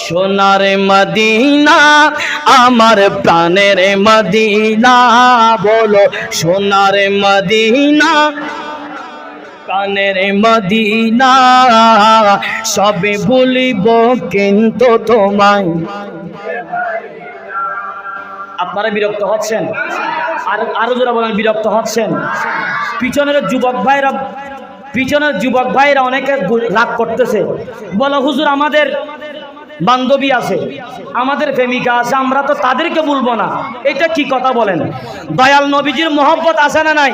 সোনার মদিনা আমার প্রাণের মদিনা, বলো সোনার মদিনা প্রাণের মদিনা, সবে ভুলিব কিন্তু তোমায়। আপনারা বিরক্ত হচ্ছেন? আরো যারা বলেন বিরক্ত হচ্ছেন? পিছনের যুবক ভাইরা অনেকে রাগ করতেছে, বলো হুজুর আমাদের বান্ধবী আছে, আমাদের প্রেমিকা আছে, আমরা তো তাদেরকে বলবো না। এটা কি কথা বলেন? দয়াল নবীজির মহব্বত আছে না নাই?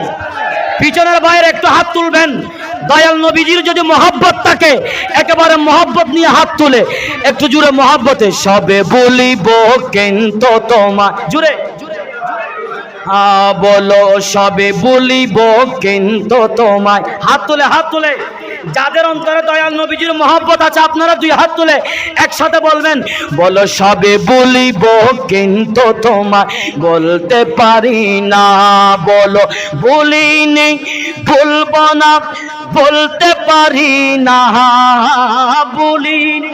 পিছনের ভাইয়ের একটু হাত তুলবেন। দয়াল নবীজির যদি মহব্বত থাকে, একেবারে মহব্বত নিয়ে হাত তুলে একটু জুড়ে মহব্বতে সবে বলিব কিন্তু তোমার, জুড়ে বলো সবে বলিব কিন্তু তোমায়। হাত তুলে যাদের অন্তরে দয়াল নবীজির মহব্বত আছে আপনারা দুই হাত তুলে একসাথে বলবেন, বলো সবে বলিব কিন্তু তোমায় বলতে পারি না, বলো বলিনি বলবো না, বলতে পারি না, বলিনি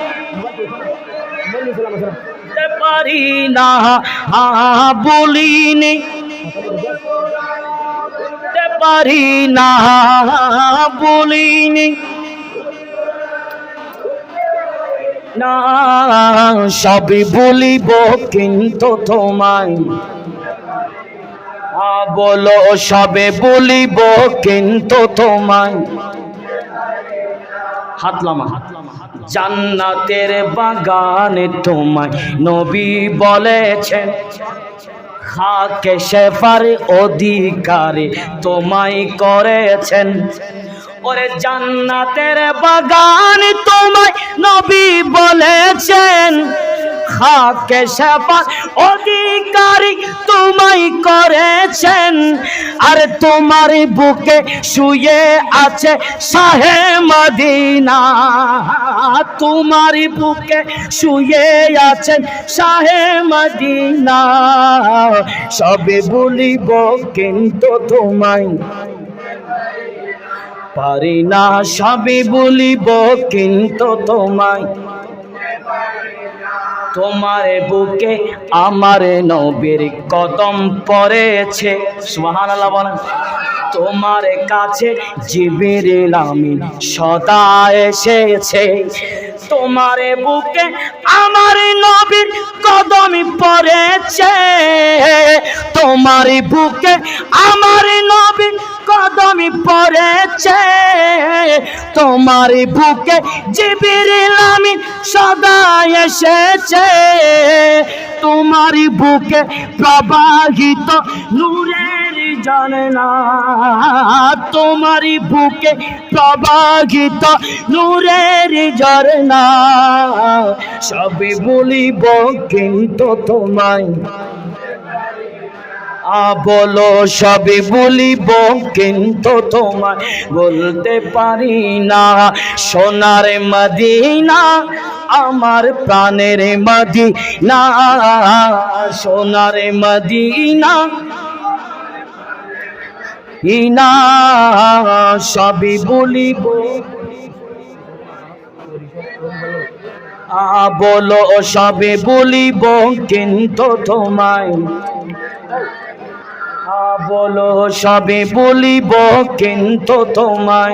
বলতে পারি না, বলিনি পারি না, বলিনি না, সবই বলিব কিন্তু তোমায়, বলো সবে বলিব কিন্তু তোমায়। হাতলামা জান্নাতের বাগানে তোমায় নবী বলেছেন, খাকে শেফার অধিকারে তোমায় করেছেন। ওরে জান্নাতের বাগান তোমায় নবী বলেছেন, খাকে শেফার অধিকারী তোমায় করেছেন। আর তোমার বুকে শুয়ে আছে শাহে মদিনা, তোমার বুকে শুয়ে আছেন শাহে মদিনা, সবে বলিব কিন্তু তোমায় পারি না, সবে বলিব কিন্তু তোমায়। তোমার বুকে আমার নবীর কদম পড়েছে, সুবহানাল্লাহ বলেন। তোমার কাছে জিবরিল আমিন সদা এসেছে, তোমার বুকে আমার নবীর কদম পড়েছে, তোমার বুকে আমার নবীর কদম পড়েছে, তোমার বুকে জিবরিল আমিন সদা এসেছে, তোমার বুকে প্রবাহিত নূরের ঝর্ণা, তোমার বুকে প্রবাহিত নূরের ঝর্ণা, সবে বলিব কিন্তু তোমায়, বলো সবে বলিব কিন্তু তোমায় বলতে পারি না। সোনার মদিনা আমার প্রাণের মদিনা, সোনার মদিনা ইনা, সবে বলিব, বলো সবে বলিব কিন্তু তোমায়, বলো সবে বলিব কিন্তু তোমায়।